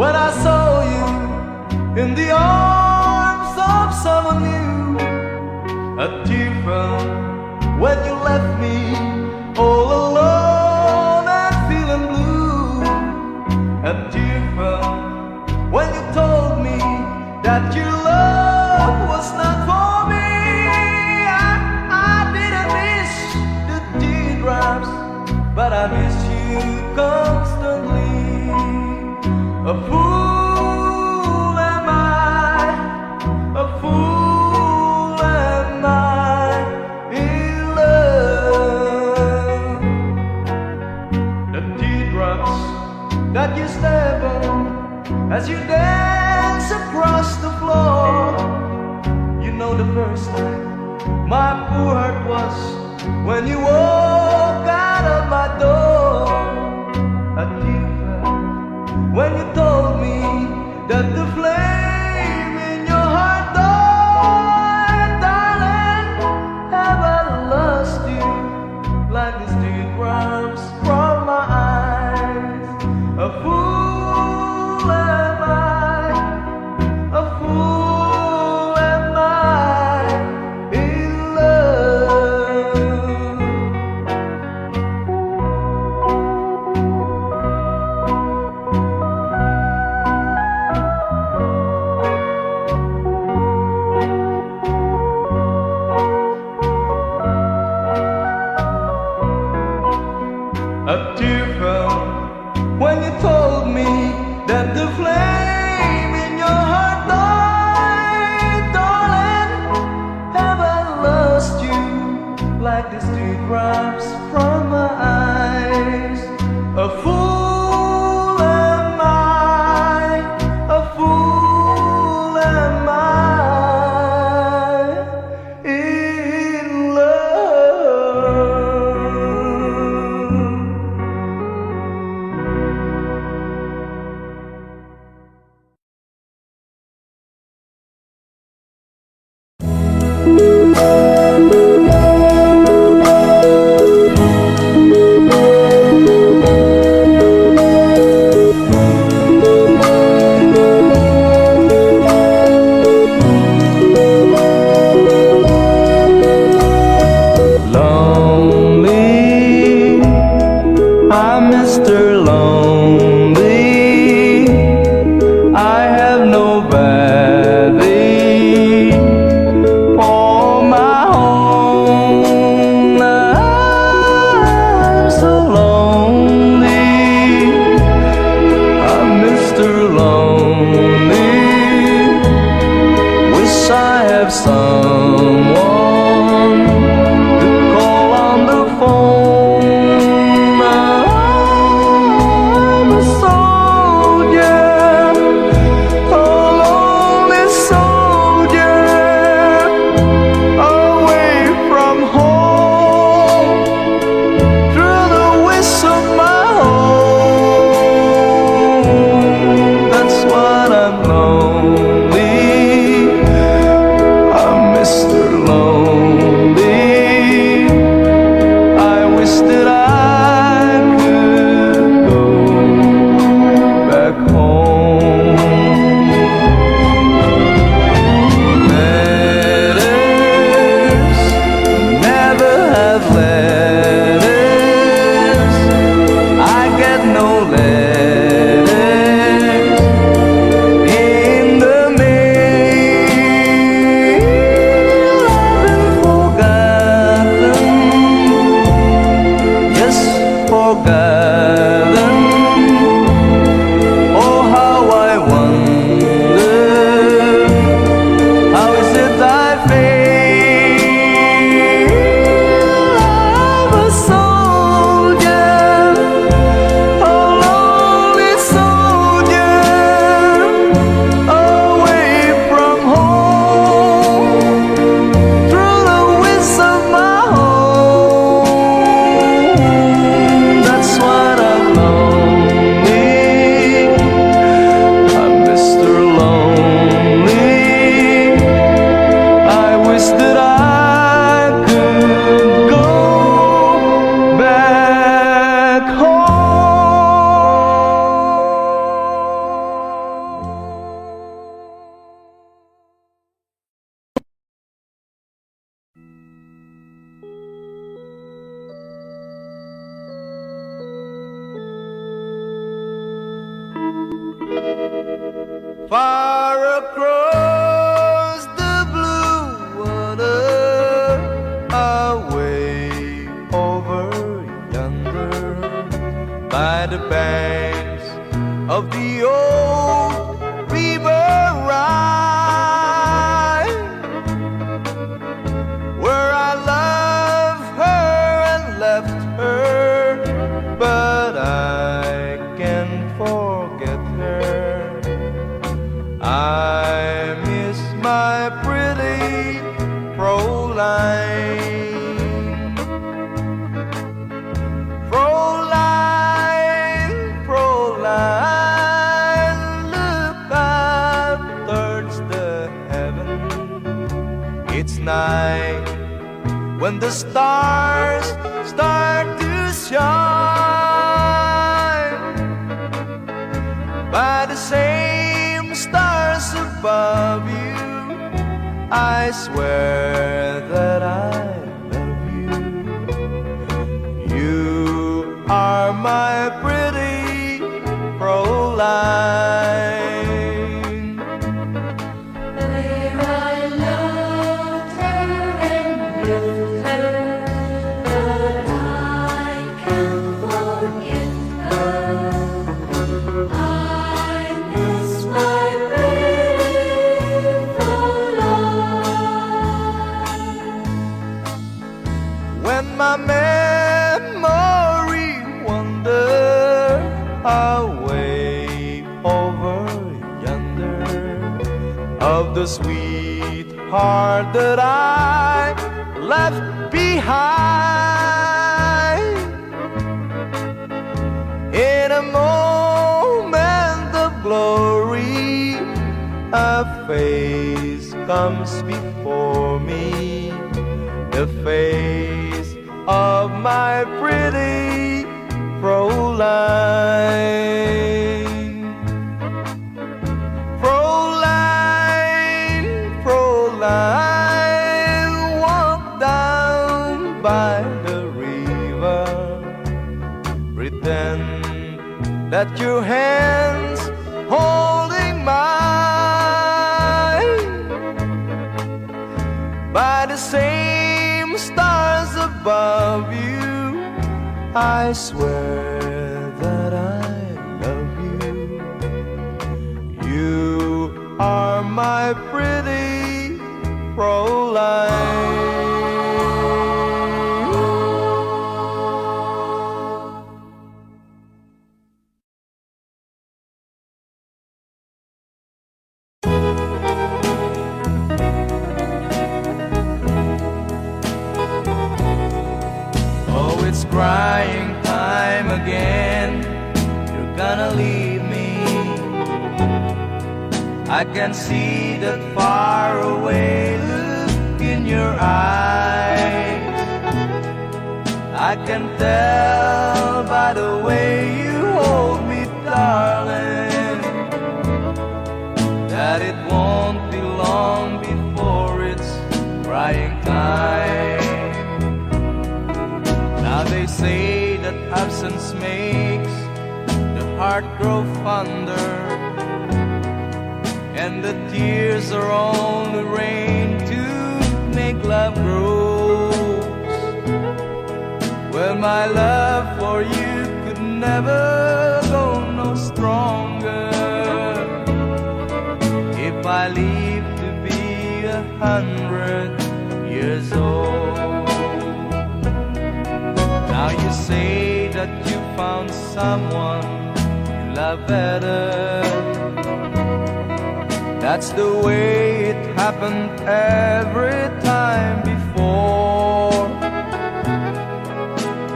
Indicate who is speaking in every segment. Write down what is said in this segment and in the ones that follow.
Speaker 1: when I saw you in the arms of someone new. A tear fell when you left me all alone and feeling blue. A tear fell when you told me that your love was not for me. I didn't miss the teardrops, but I miss you constantly. A fool am I, a fool am I in love. The teardrops that you step on as you dance across the floor. You know the first time my poor heart was when you walk out of my door. A tear fell when you told me that the flame in your heart died. Darling, have I lost you like these teardrops from my eyes? A fool am I, a fool am I in love. far across the blue water, away over yonder, by the banks of the old river Rhine, where I loved her and left her, but I can't forget her. I miss my pretty Fräulein. Fräulein, Fräulein, look up towards the heaven. It's night when the stars start to shine. By the same stars above you, I swear that I love you. You are my pretty Fräulein.
Speaker 2: Where I loved her and left her, but I can't forget her. I miss my pretty Fräulein.
Speaker 1: When my memory wander away over yonder, of the sweetheart that I left behind, in a moment of glory, a face comes before me, the face of my pretty Fräulein. Fräulein, Fräulein, walk down by the river, pretend that your hands holding mine. By the same stars above you, I swear that I love you. You are my pretty Fräulein. Oh, it's crying time again. You're gonna leave me. I can see that faraway look in your eyes. I can tell by the way you hold me, darling, that it won't be long before it's crying time. Now they say that absence makes the heart grow fonder, and the tears are only rain to make love grows. Well, my love for you could never go no stronger if I live to be 100 years old. Now you say that you found someone you love better. That's the way it happened every time before.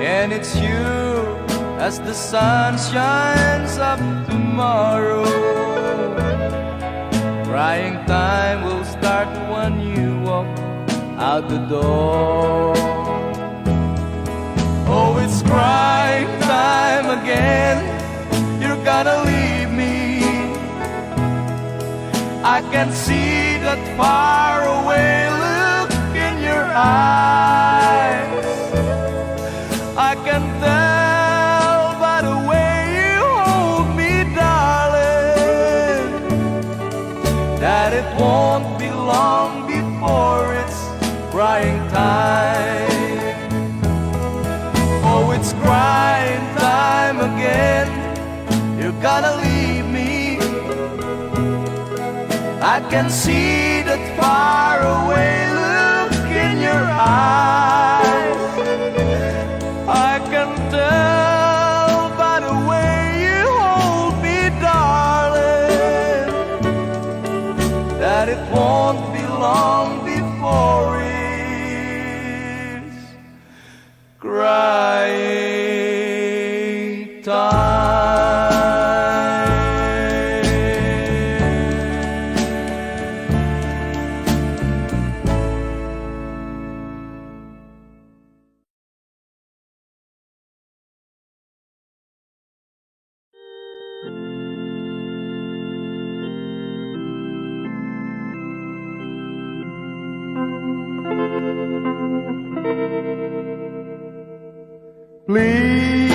Speaker 1: And it's you as the sun shines up tomorrow. Crying time will start when you walk out the door. Oh, it's crying time again. You're gonna leave me. I can see that faraway look in your eyes. I can tell by the way you hold me, darling, it won't be long before it's crying time. Oh, it's crying time again. You're gonna leave me. I can see that far away look in your eyes. I can tell by the way you hold me, darling, that it won't be long before it's crying time.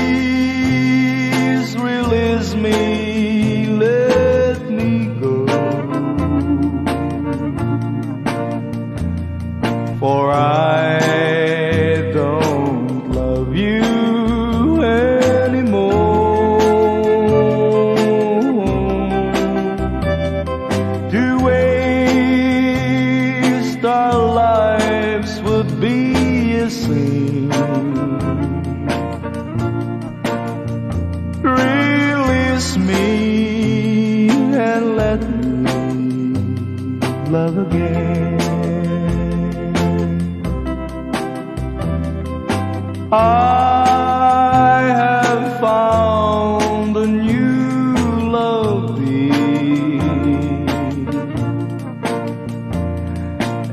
Speaker 1: Please release me, let me go, for I don't love you anymore. To waste our lives would be a sin. Release me and let me love again. I have found a new love, dear,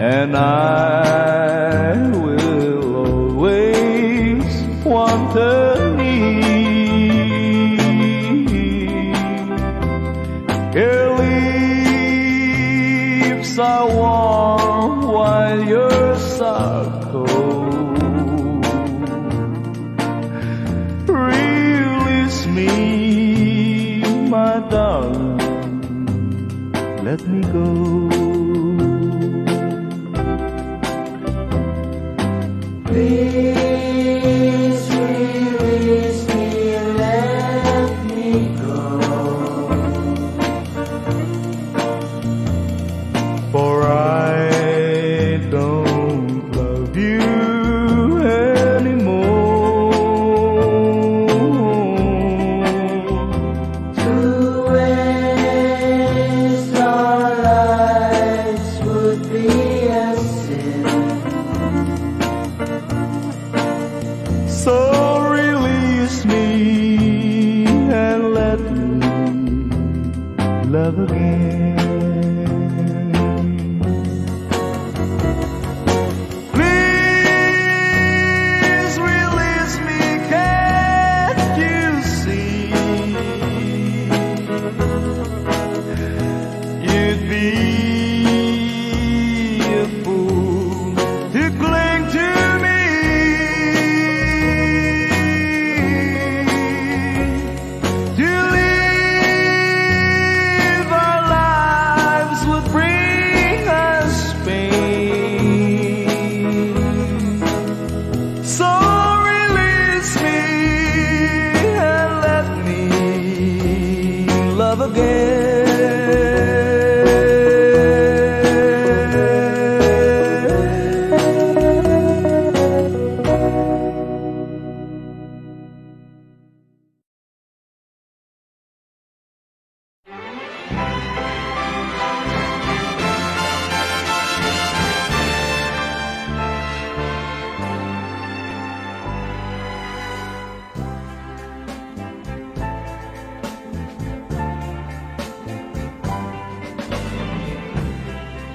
Speaker 1: and I will always want her near. Your lips are warm while yours are cold. Release me, my darling, let me go.
Speaker 2: Please release me, let me go.
Speaker 1: For I don't love you anymore.
Speaker 2: To waste our lives would be a sin.
Speaker 1: So release me and let me love again. Please release me, can't you see? You'd be a fool to cling to me. To live our lives would bring us pain. So release me and let me love again.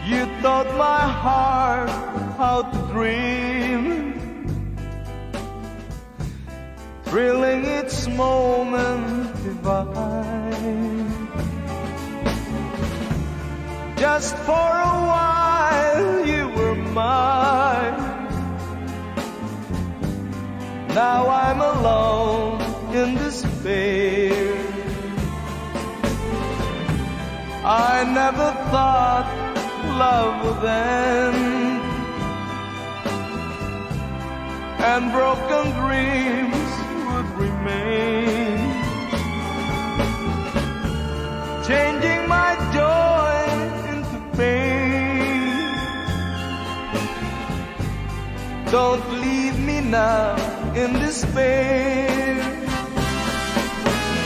Speaker 1: You taught my heart how to dream, thrilling each moment divine. Just for a while you were mine. Now I'm alone in despair. I never thought love would end, and broken dreams would remain, changing my joy into pain. Don't leave me now in despair.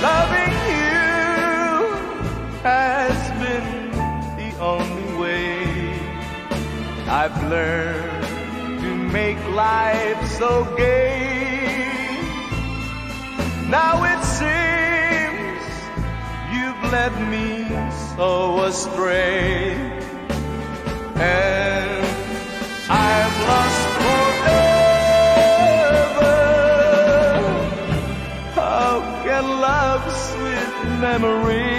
Speaker 1: Loving you has been the only way I've learned to make life so gay. Now it seems you've led me so astray, and I'm lost forever. How can love's sweet memories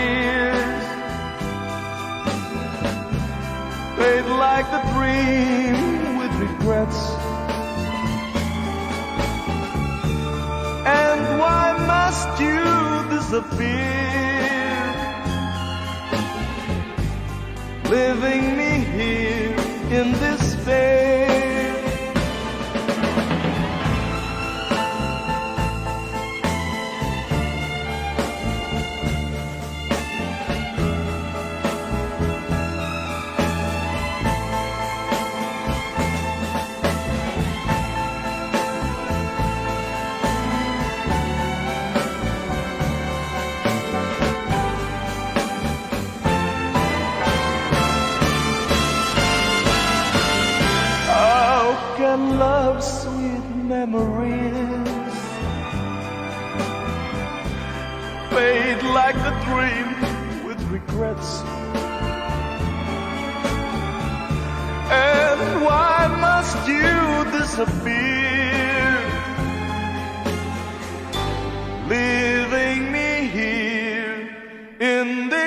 Speaker 1: fade like a dream with regrets? And why must you disappear, leaving me here in despair? Love's sweet memories fade like a dream with regrets. And why must you disappear, leaving me here in despair?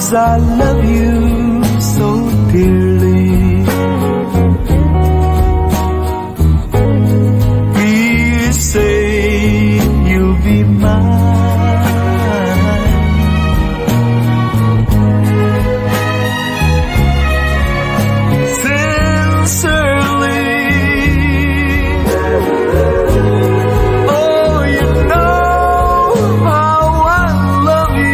Speaker 1: I love you so dearly. Please say you'll be mine. Sincerely. Oh, you know how I love you.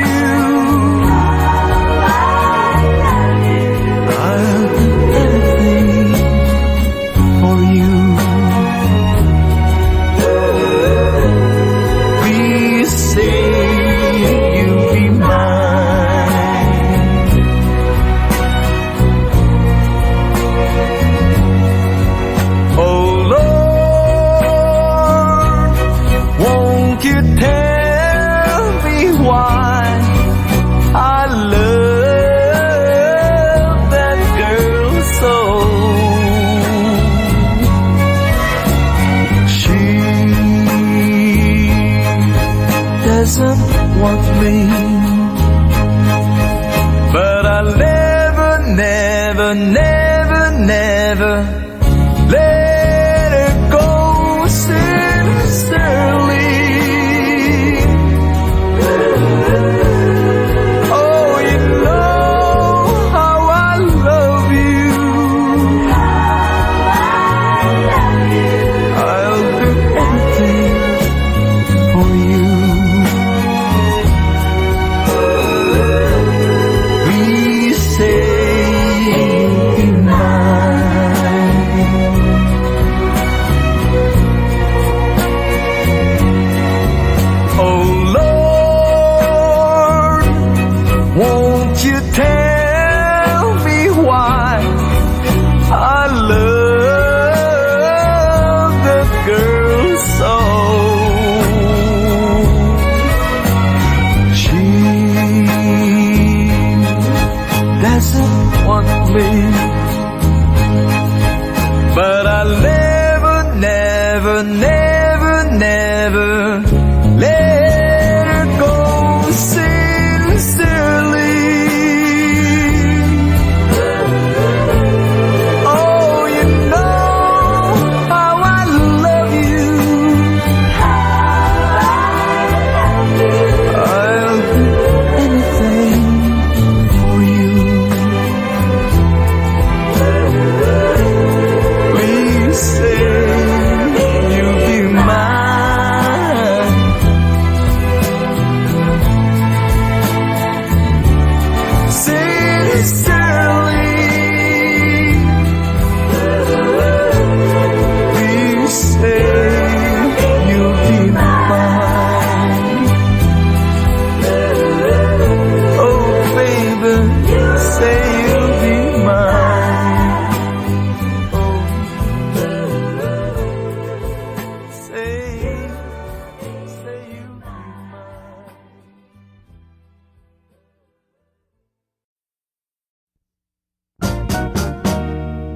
Speaker 1: Want me, but I'll never, never, never, never let her go. Sincerely. Oh, you know how I love you. I'll do anything for you. Say goodnight.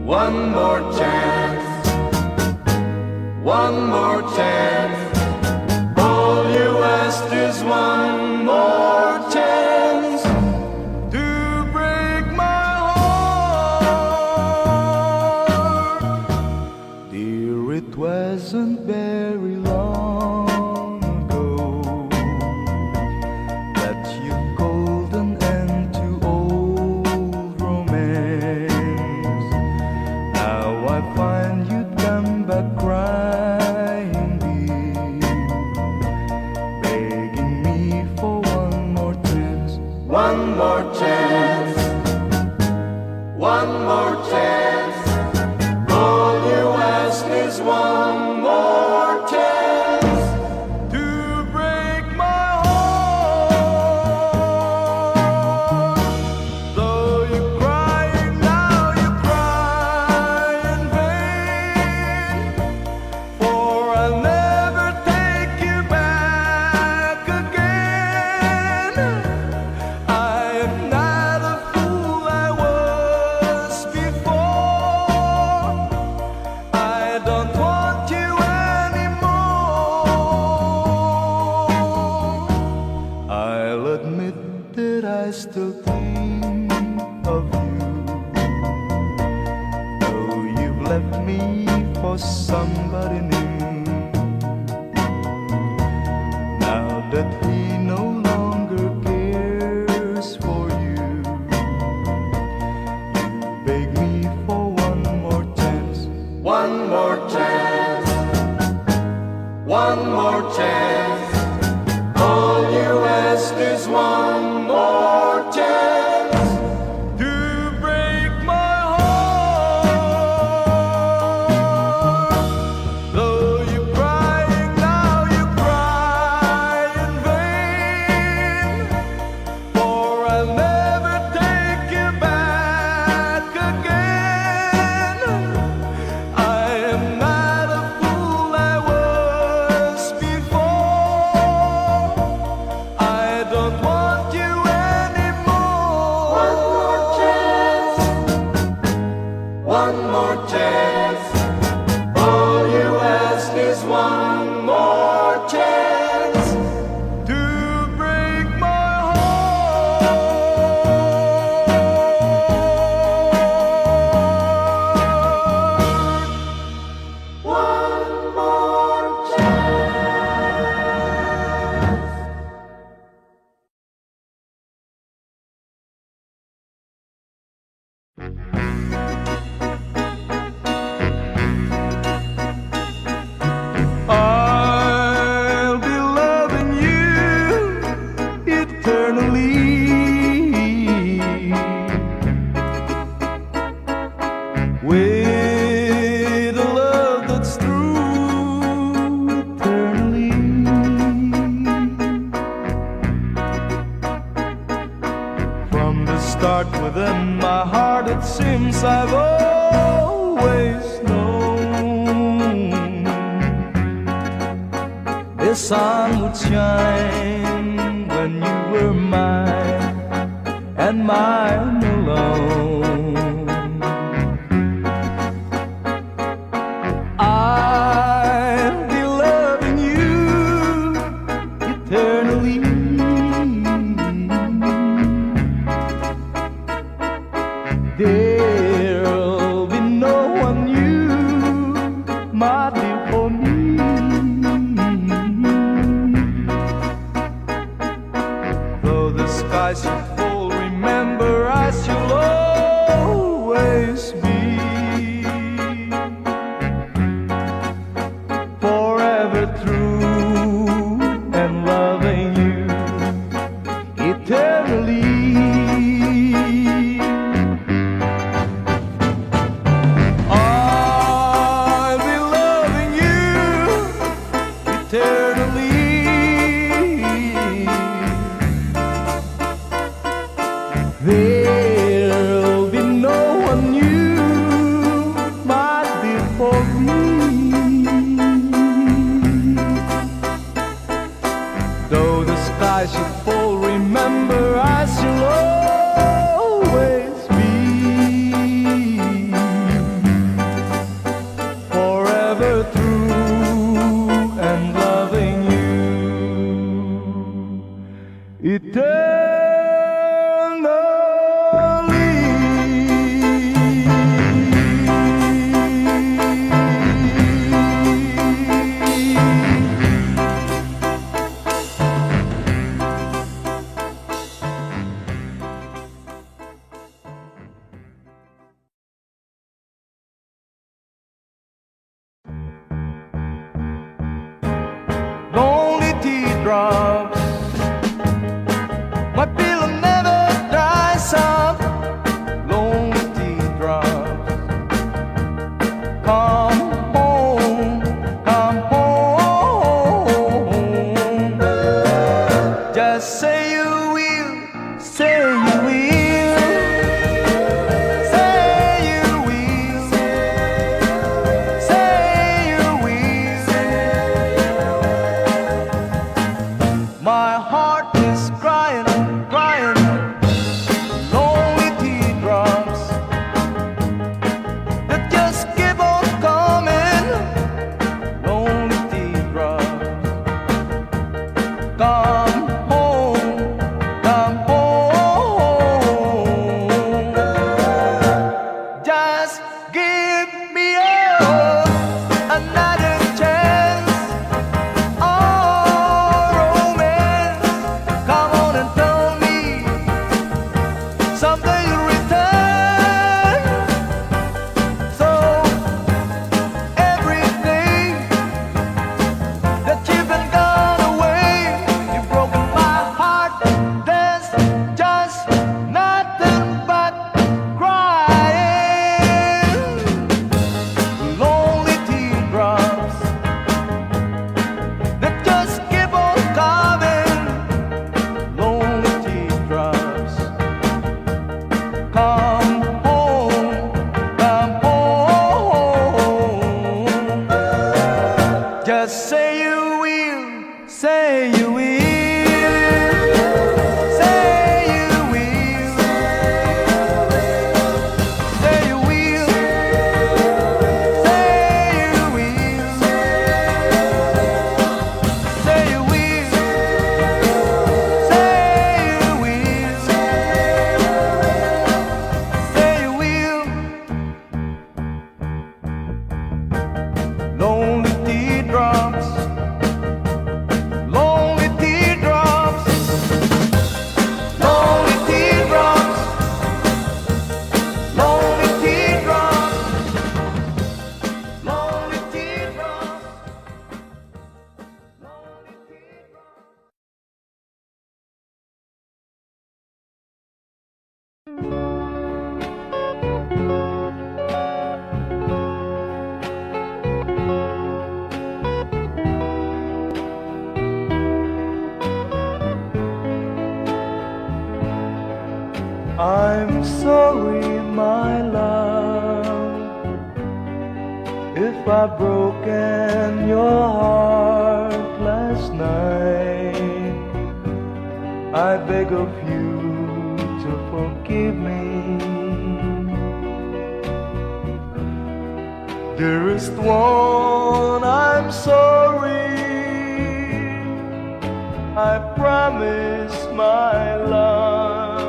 Speaker 1: One more chance, one more chance. All you ask is one more chance to break my heart. Dear, it wasn't very long ago that you called an end to old romance. Now I find you'd come back crying, dear, begging me for one more chance. One more chance, one more chance. All you ask is one more chance to break my heart. Though you're crying now, you cry in vain, for I'll never take you back again. I am not a fool I was before. I don't want you anymore. I'll admit that I still think of you, though you've left me for somebody new. Now that he no longer cares for you, you beg me for one more chance. One more chance, one more chance. All you ask is one more chance to break my heart. Though you're crying now, you cry in vain, for I'll never take you back again. I am not a fool I was before. I don't want you anymore. One more chance, one more chance. All you ask is one more chance to break my heart. One more chance. I'll be loving you eternally, with a love that's true eternally. From the start within my heart, it seems I've always known the sun would shine when you were mine and mine alone. I'll be loving you eternally. There'll be no one new, my dear, for me. Though the skies should fall, remember I shall always be forever true and loving you eternally. I'll be loving you eternally. There'll be no one new, my dear, for me. Though the sky should fall, remember I shall always be Lonely teardrops, my pillow never dries up. Lonely teardrops, come home, come home. Just say you will, say you will, say you will, say you will. My heart is crying, crying, lonely teardrops that just keep on coming. Lonely teardrops, come home, come home. Just give me another chance. Oh, romance, come on and tell me someday you'll return. So every day that you've been gone away, you've broken my heart. There's just nothing but crying. Lonely teardrops that just keep on coming. Lonely teardrops, come home, come home. Just say you will, say you will, say you will, say you will, say you will, say you will, say you will, say you will. Lonely teardrops, lonely teardrops, lonely teardrops, lonely teardrops, lonely teardrops, lonely teardrops. I'm sorry, my love, if I've broken your heart last night. I beg of you to forgive me. Dearest one, I'm sorry. I promise, my love,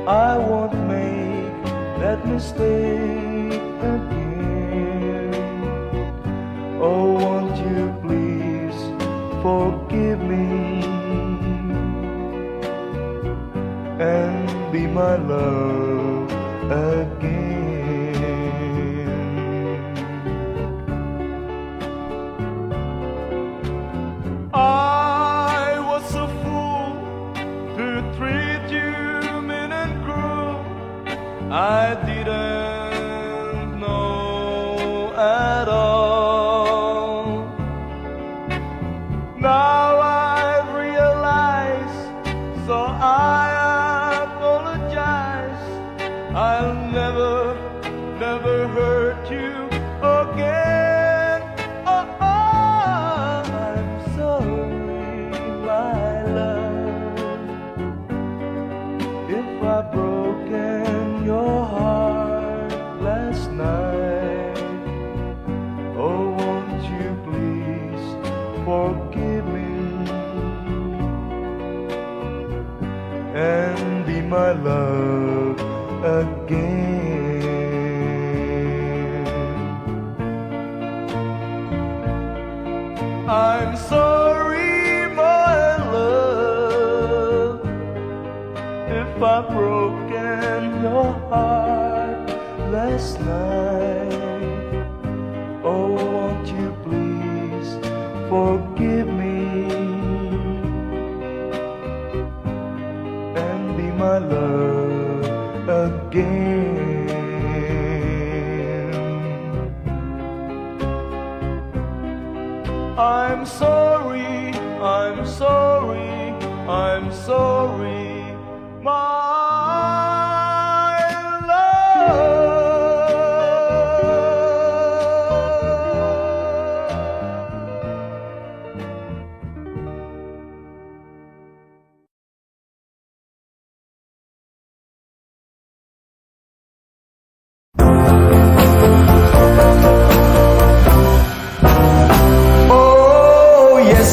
Speaker 1: I won't make that mistake again. Oh, won't you please forgive me and be my love again. I was a fool to treat you mean and cruel. I didn't know at all. Now I realize, so I apologize. I'll never my love again. I'm sorry, my love, if I've broken your heart last night. Oh, won't you please forgive me and be my love again. I'm sorry, I'm sorry, I'm sorry, my love. Oh yes,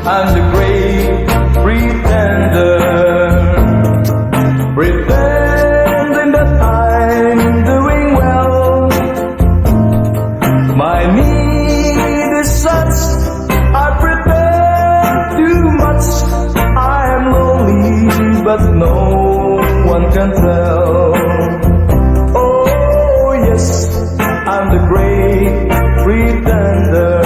Speaker 1: I'm the great pretender, pretending that I'm doing well. My need is such, I pretend too much. I am lonely, but no one can tell. Oh yes, I'm the great pretender,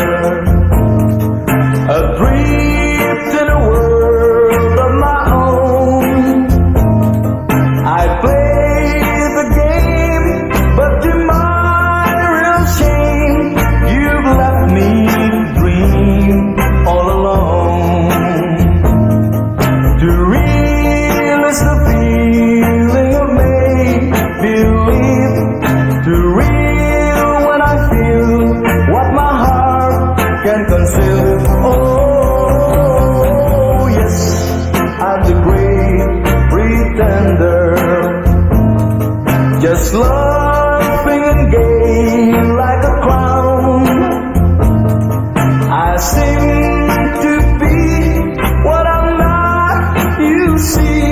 Speaker 1: adrift in a world of my own. I play the game, but to my real shame, you've left me to dream all alone. To real is the feeling of make-believe, to real when I feel what my heart can conceal. Oh yes, I'm the great pretender, just laughing and gay like a clown. I seem to be what I'm not, you see.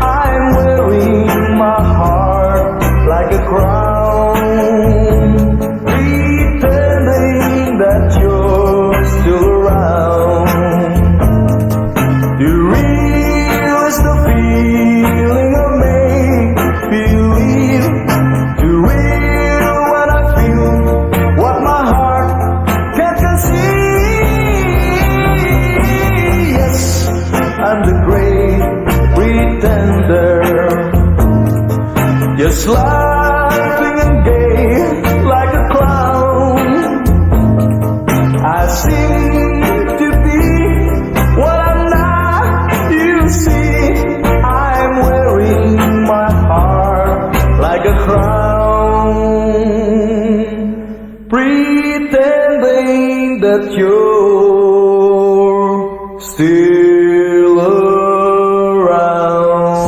Speaker 1: I'm wearing my heart like a crown, pretending that you're still around. The real is the feeling of make-believe, the real when I feel what my heart can't conceive. Yes, I'm the great pretender, just laughing and gay like a clown. I seem to be what I'm not, you see. I'm wearing my heart like a crown, pretending that you're still around.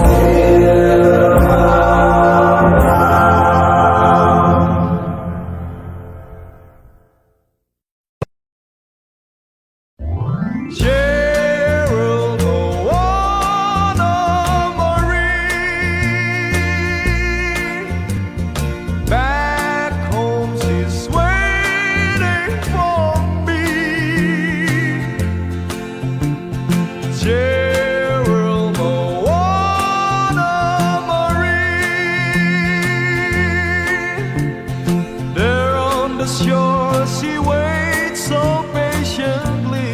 Speaker 1: Still around. Cheryl, Moana, Marie, back home she's waiting for me. Cheryl, Moana, Marie, there on the shore she waits so patiently.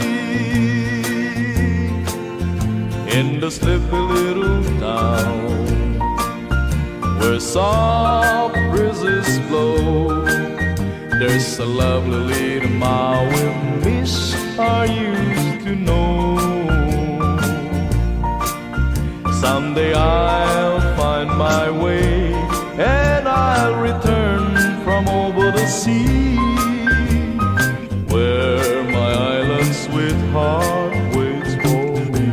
Speaker 1: In the sleepy little town where soft breezes blow, there's a lovely little mile we miss I used to know. Someday I'll find my way and I'll return from over the sea, where my island sweetheart waits for me.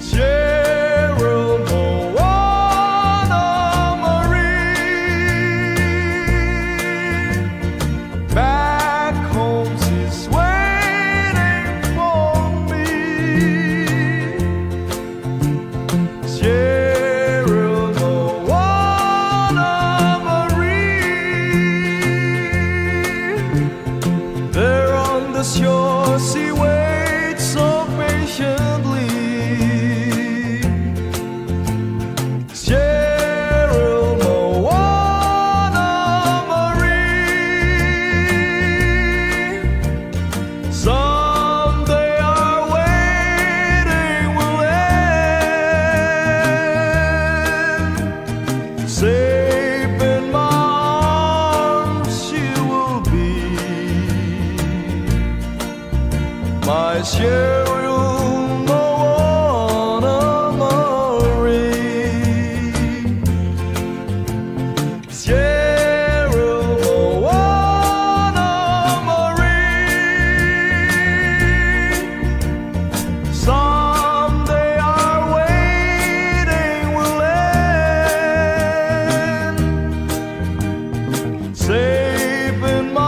Speaker 1: Cheryl, Moana, Marie, back home she's waiting for me. she waits so patiently. Cheryl Moana Marie, someday our waiting will end. Safe in my arms she will be, my Cheryl Moana Marie. Cheryl Moana Marie, someday our waiting will end. Safe in my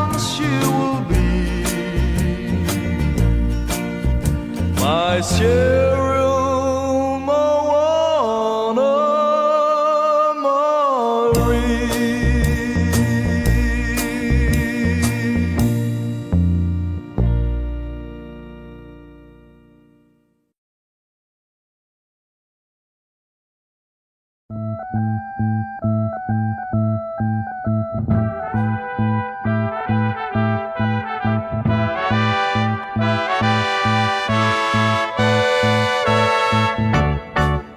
Speaker 1: arms she will be, my Cheryl Moana Marie.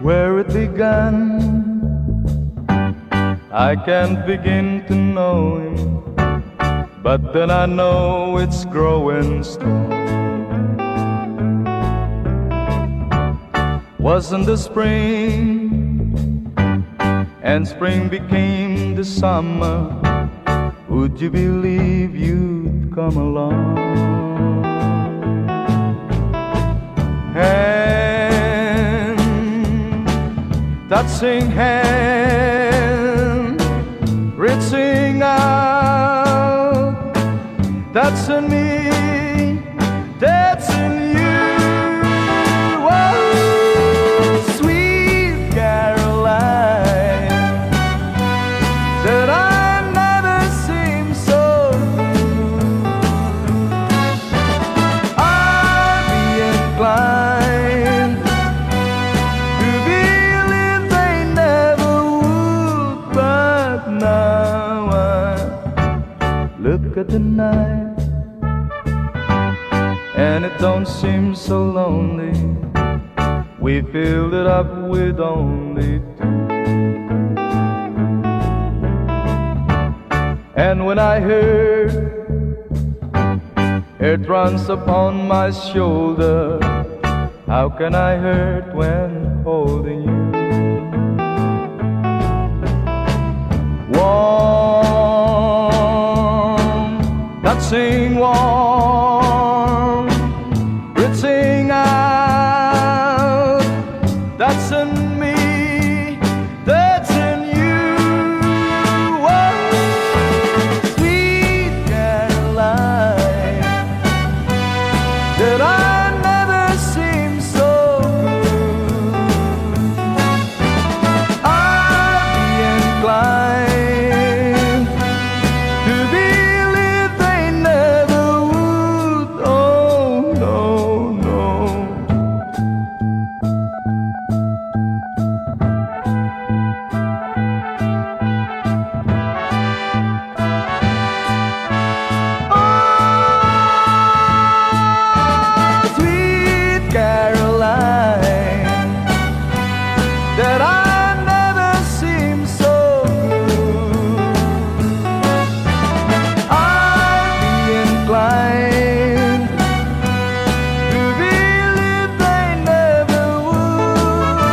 Speaker 1: Where it began, I can't begin to know him, but then I know it's growing strong. Wasn't the spring, and spring became the summer, would you believe you'd come along? Touching hand, reaching out, touching me, touching you. Oh, sweet Caroline, that I never seem so good. I'd be inclined to believe they never would, but now I look at the night and it don't seem so lonely. We filled it up with only two. And when I heard it runs upon my shoulder, how can I hurt when holding you? Warm, touching warm, reaching out, touching me, touching you. Oh, sweet Caroline, that I never seem so good. I'd be inclined to believe they never would. Oh, no, no. Oh, sweet Caroline, that I never seem so good. I'd be inclined to believe they never would.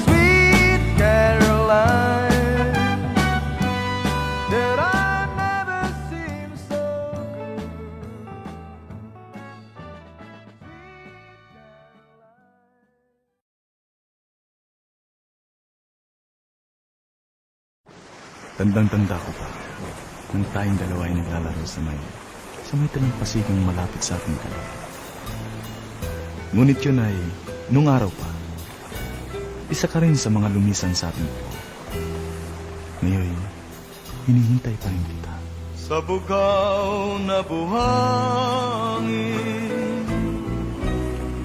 Speaker 1: Sweet Caroline, that I never seem so good.
Speaker 3: Tandang-tanda ko pa nang tayong dalawa ay naglalaro sa may talampasikang malapit sa ating kalaw. Ngunit yun ay, nung araw pa, isa ka rin sa mga lumisan sa ating buhay. Ngayon, hinihintay pa rin kita.
Speaker 1: sa bugaw na buhangin,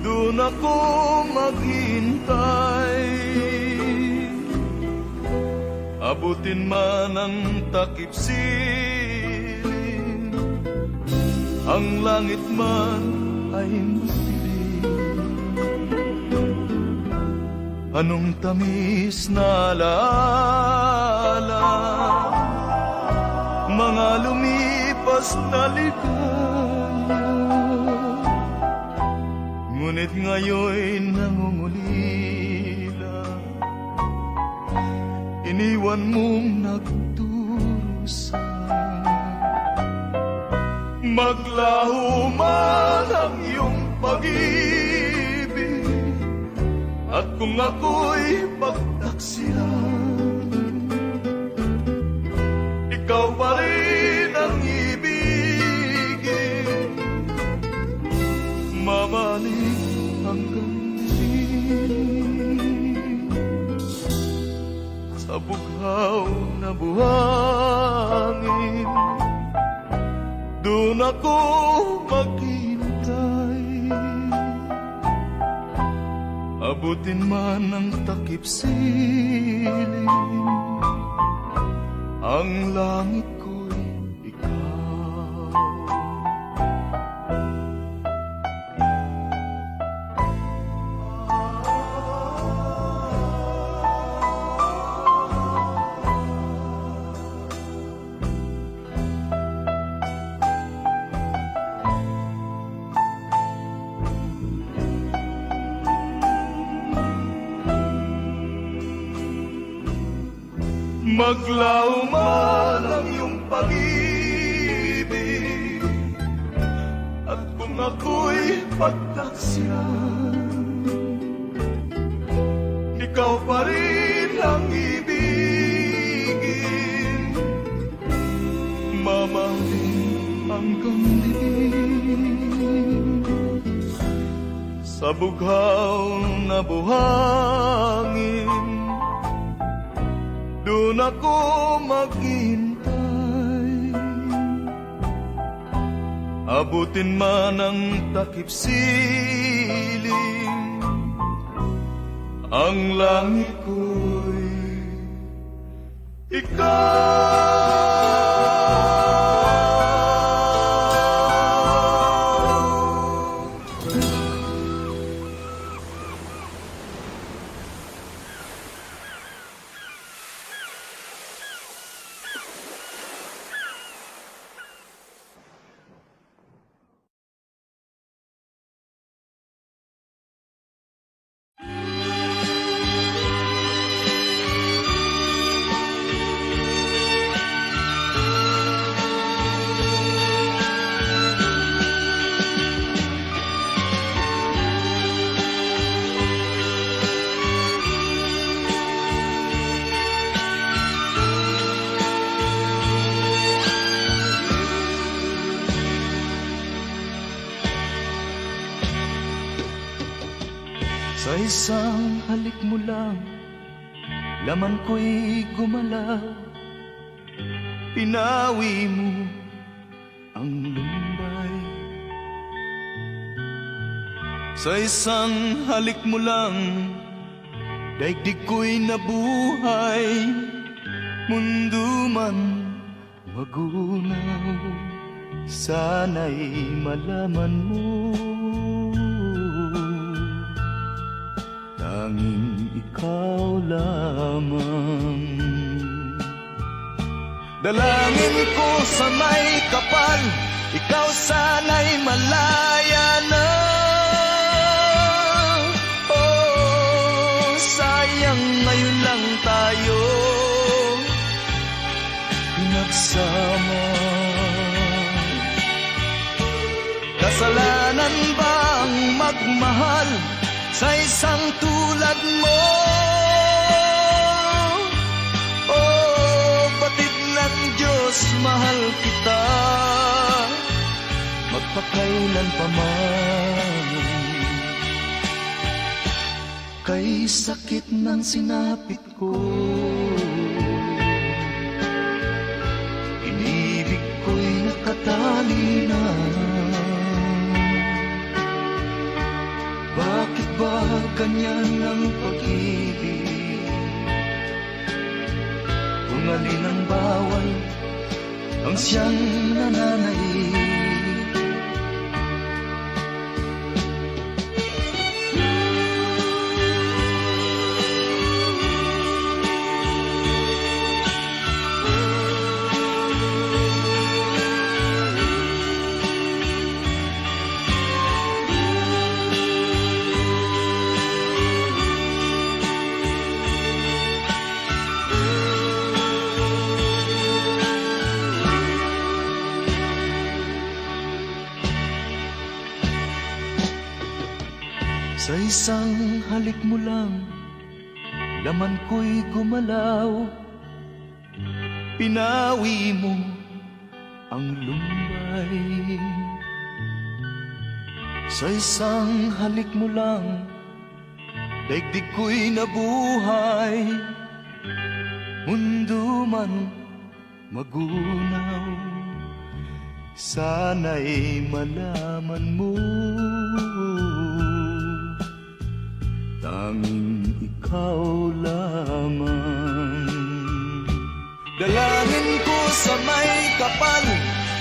Speaker 1: doon ako maghintay. Abutin man ang takip siling, ang langit man ay masilim. Anong tamis na alaala, mga lumipas na ligaya, ngunit ngayon'y nangungulila. Iniwan mong nagdurusa, maglaho man ang iyong pag-ibig, at kung ako'y pagtaksilan, ikaw pa rin ang ibigin, mabalik hanggang dilim. Sa bughaw na buhangin, doon ako maghintay. Abutin man ang takip siling, ang langit ko'y ikaw. Maglaw man ang iyong pag-ibig, at kung ako'y pagtaksilan, ikaw pa rin ang ibigin, mamahalin hanggang dilim. Sa bughaw na buhangin, doon ako maghintay. Abutin man ang takip siling, ang langit ko'y ikaw. Sa isang halik mo lang, laman ko'y gumalaw. Pinawi mo ang lumbay. Sa isang halik mo lang, daigdig ko'y nabuhay. Mundo man magunaw, sana'y malaman mo, tanging ikaw lamang. Dalangin ko sa may kapal, ikaw sana'y malaya na. Oh, sayang ngayon lang tayo pinagsama. Kasalanan bang magmahal sa isang tulad mo? Oh, batid ng Diyos, mahal kita magpakailan pa man. Kay sakit ng sinapit ko, inibig ko ganyan ang pag-ibig? Kung alin ang bawal, ang siyang nananaig. Sa isang halik mo lang, laman ko'y gumalaw. Pinawi mo ang lumbay. Sa isang halik mo lang, daigdig ko'y nabuhay. Mundo man magunaw, sana'y malaman mo, tanging ikaw lamang. Dalangin ko sa may kapal,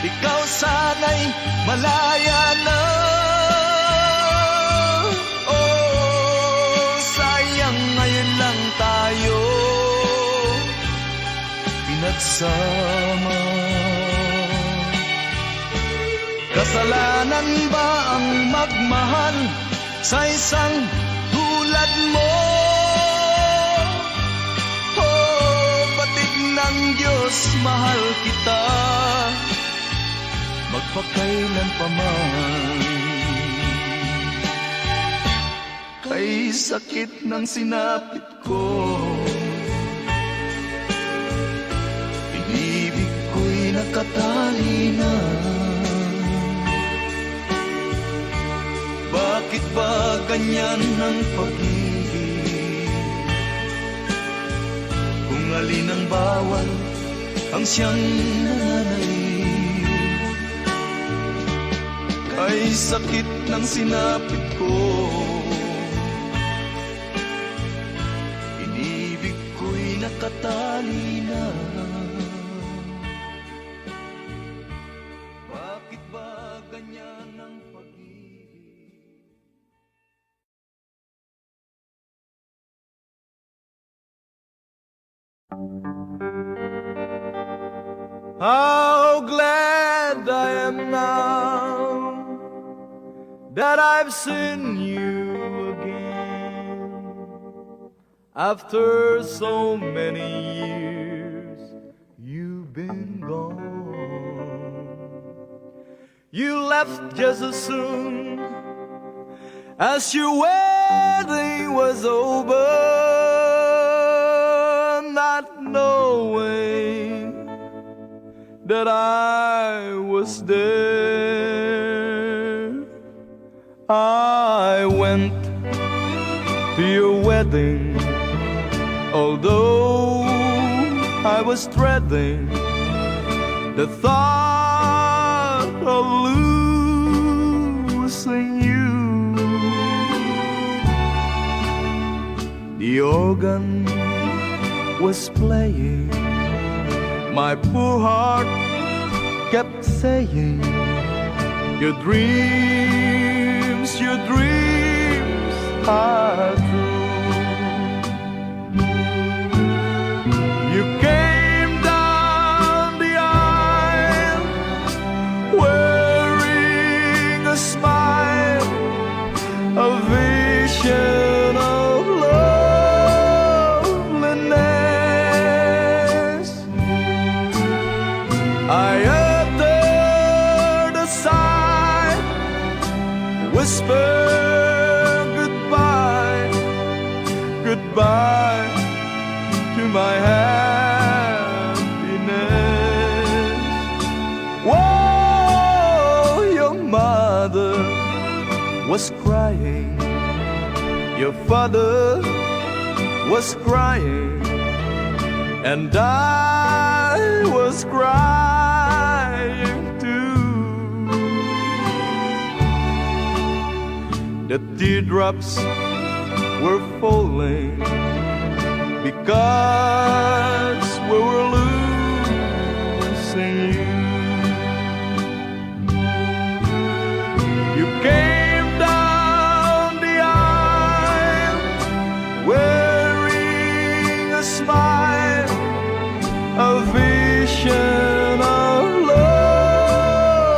Speaker 1: ikaw sana'y malaya na. Oh, sayang ngayon lang tayo pinagsama. Kasalanan ba ang magmahal sa isang tulad mo? Oh, batik ng Diyos, mahal kita magpakailan pa man. Kay sakit ng sinapit ko, inibig ko'y nakatali na. Bakit ba ganyan ang pag-ibig? Kung alin ang bawal, ang siyang nananaig. Kay sakit ng sinapit ko, inibig ko'y nakatali na. Bakit ba ganyan ang pag-ibig? How glad I am now that I've seen you again. After so many years, you've been gone. You left just as soon as your wedding was over, not knowing that I was there. I went to your wedding, although I was dreading the thought of losing you. The organ was playing, my poor heart kept saying, your dreams are true. You came down the aisle wearing a smile, a vision of loveliness. I uttered a sigh, whispered goodbye, goodbye to my happiness. Whoa, your mother was crying, your father was crying, and I was crying too. The teardrops were falling because we were losing you. You came down the aisle wearing a smile, a vision of loneliness.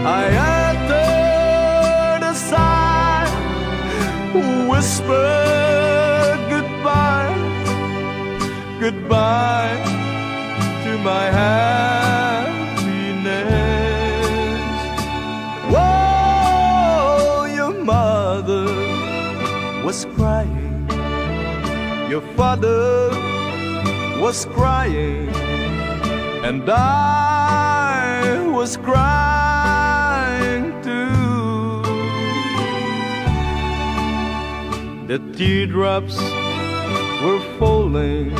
Speaker 1: I uttered a sigh, whispered goodbye, goodbye to my happiness. Whoa, your mother was crying, your father was crying, and I was crying too. The teardrops were falling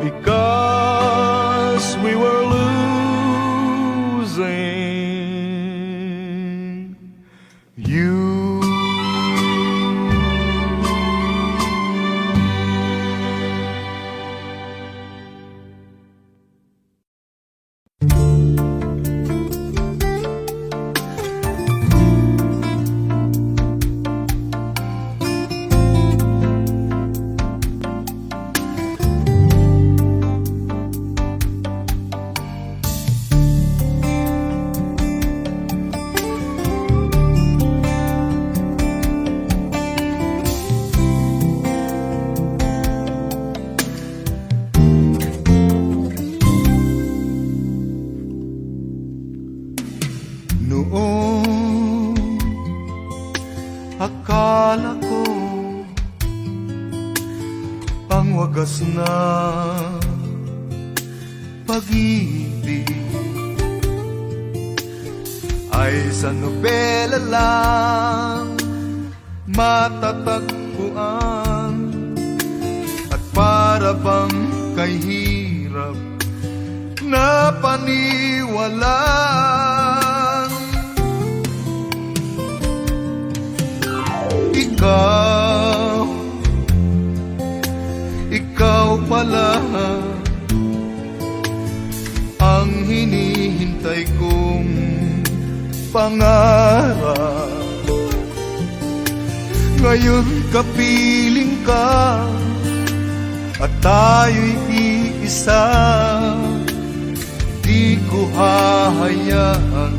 Speaker 1: because we were losing you. Noong akala ko ang wagas na pag-ibig ay sa nobela lang matatagpuan, at para bang kay hirap na paniwalaan. Ikaw pala ang hinihintay kong pangarap. Ngayon kapiling ka at tayo'y iisa. Di ko hahayaan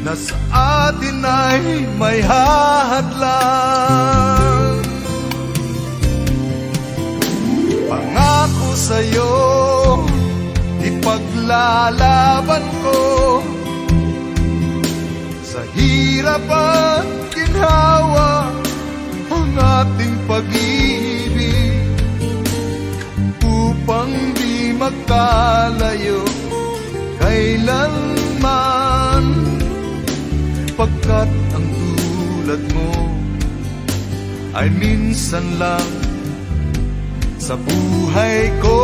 Speaker 1: na sa atin ay may hahadlang. Pangako sa'yo, ipaglalaban ko sa hirap at ginhawa ang ating pag-ibig, upang di magkalayo kailanman, pagkat ang tulad mo ay minsan lang sa buhay ko.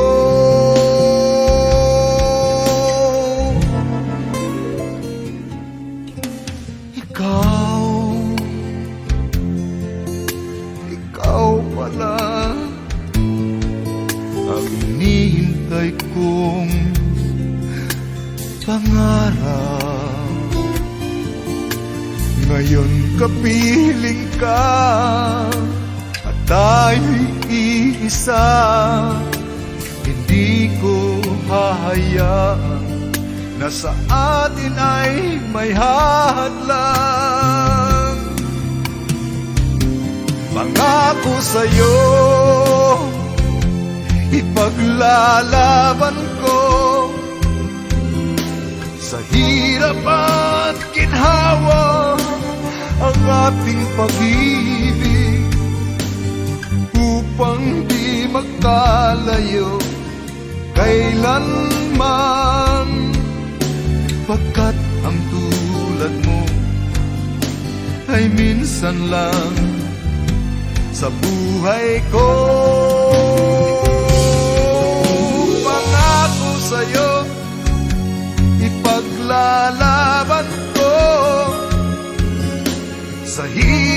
Speaker 1: Ikaw pala ang hinihintay kong pangarap. Ngayon kapiling ka at tayo'y iisa. Hindi ko hahayaan na sa atin ay may hadlang. Pangako sa'yo, ipaglalaban ko sa hirap at ginhawa ang ating pag-ibig, upang di magkalayo kailanman, pagkat ang tulad mo ay minsan lang sa buhay ko. Pangako sa'yo, ipaglalaban ko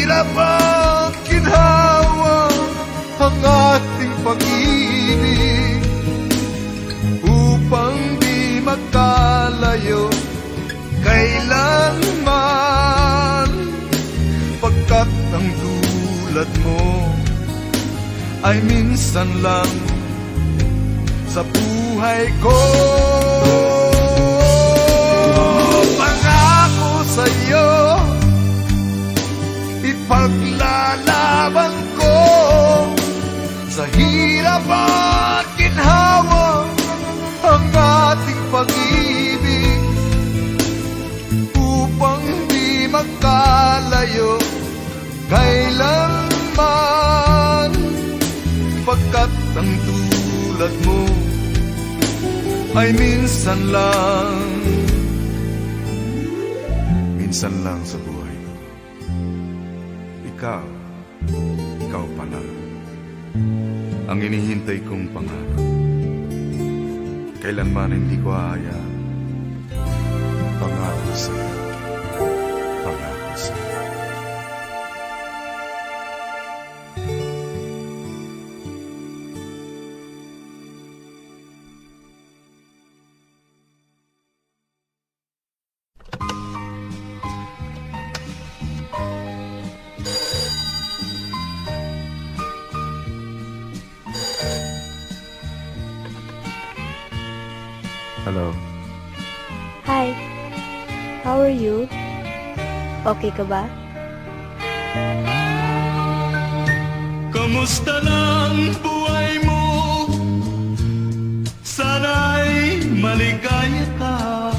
Speaker 4: hirap at ginhawa ang ating pag-ibig upang di magkalayo kailanman, pagkat ang tulad mo ay minsan lang sa buhay ko. Pangako sa'yo, ipaglalaban ko sa hirap at ginhawa ang ating pag-ibig upang di magkalayo kailanman, pagkat ang tulad mo ay minsan lang sa buhay ko. Ikaw pala ang inihintay kong pangarap. Kailanman hindi ko aayaan. Pangako sa'yo, pangako sa'yo.
Speaker 3: Hello.
Speaker 5: Hi. How are you? Okay ka ba?
Speaker 4: Kamusta na ang buhay mo? Sana'y maligaya ka.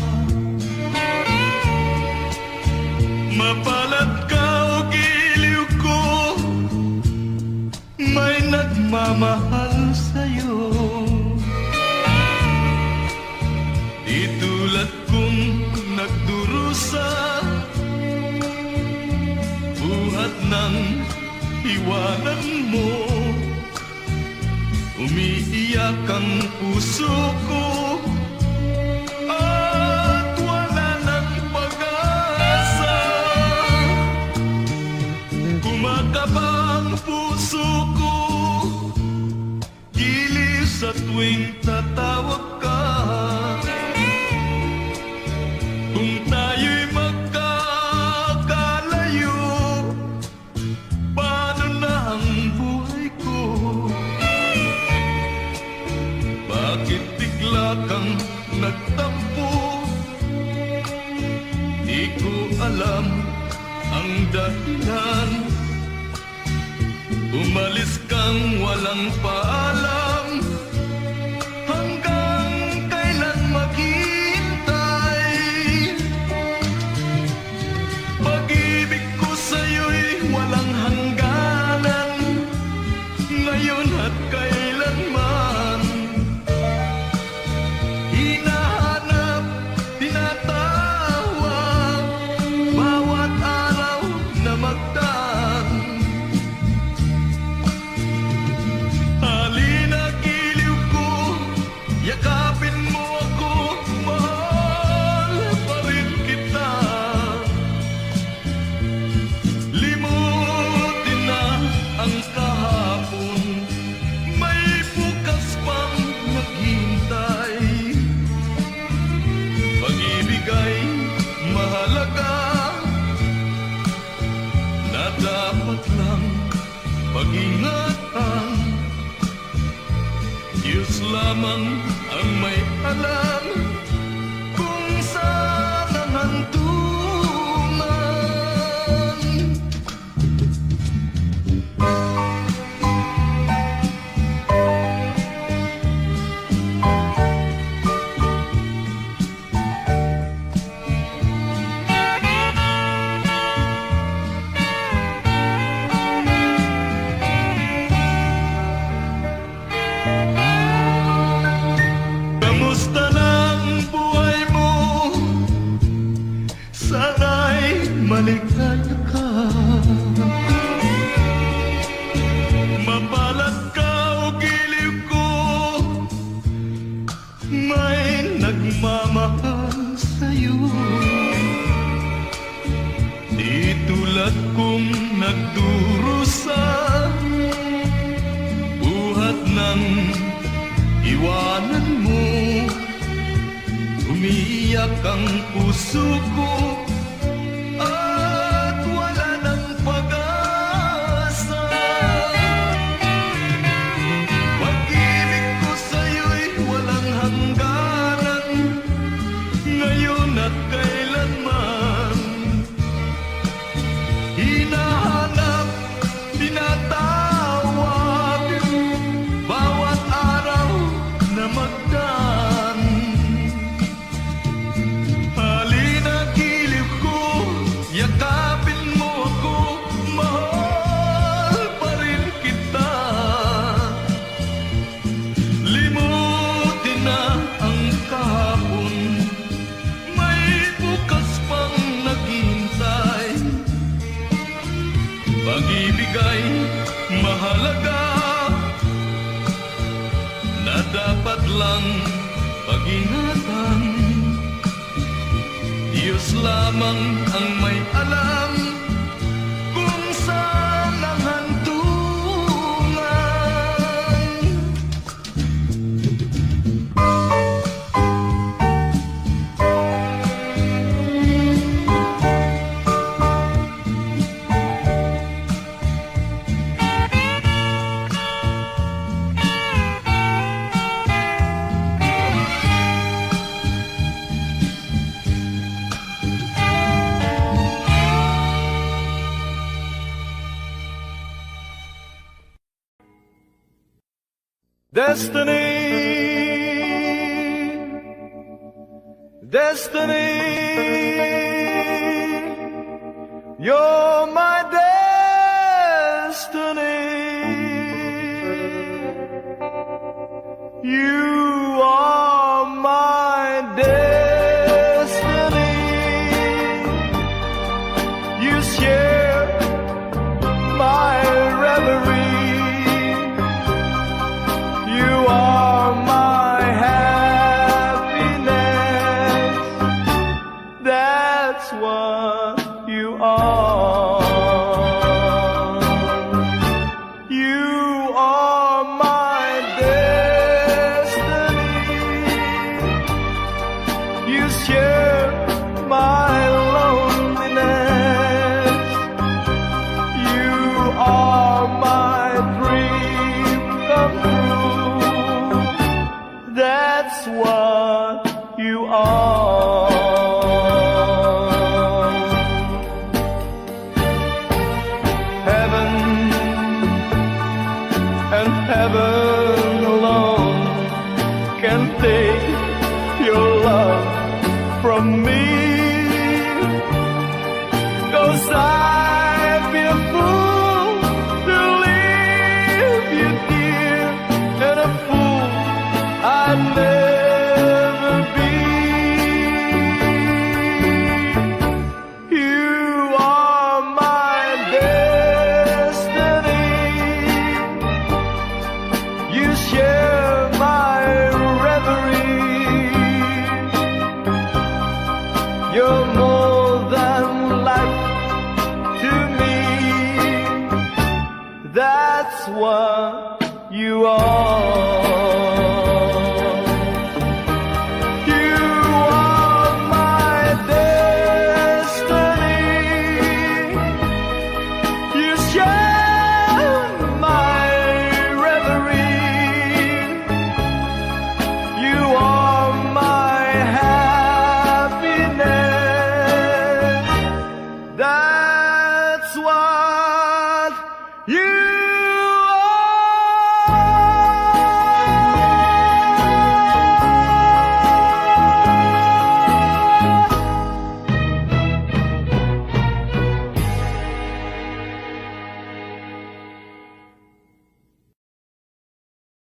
Speaker 4: Mapalad ka o giliw ko, may nagmamahal sa'yo. Di tulad kong nagdurusa, buhat ng iwanan mo. Umiiyak ang puso ko at wala ng pag-asa. Kumakaba ang puso ko, giliw sa tuwing tatawag ka. Kung tayo'y magkakalayo, paano na ang buhay ko? Bakit bigla kang nagtampo? Di ko alam ang dahilan. Umalis kang walang paalam. Hanggang kailan maghihintay? Pag-ibig ko sa'yo'y walang hangganan, ngayon at kailanman. Hinahanap, tinatawag, bawat araw na magdaan. Halina, giliw ko, yakapin mo ako, mahal pa rin kita. Limutin na ang kahapon, may bukas pang naghintay. Pag-ibig ay mahalaga, na dapat lang pag-ingatan. Diyos lamang ang may alam kung saan ang hantungan. Kamusta na ang buhay mo? Sana'y maligaya ka. Mapalad ka o giliw ko, may nagmamahal sa'yo. Di tulad kong nagdurusa, buhat ng iwanan mo. Umiiyak ang puso ko at wala ng pag-asa. Pag-ibig ko sa'yo'y walang hangganan, ngayon at kailanman. Hinahanap, tinatawag, bawat araw na magdaan. Halina giliw ko, yakapin mo ako, mahal pa rin kita. Limutin na ang kahapon, may bukas pang naghihintay. Pag-ibig ay mahalaga, na dapat lang pag-ingatan. Diyos lamang ang may alam kung saan ang hantungan.
Speaker 1: Destiny, you're my destiny. You are my destiny. You share my reverie. You are my happiness. That's what you are. You are my destiny. You share my loneliness. You are my dream come true. That's what you are. Heaven and heaven alone can take your love from me. 'Cause I'd be a fool to leave you dear, and a fool I'd never be. You are my destiny. You share my reverie. You're more than life to me. That's what you are.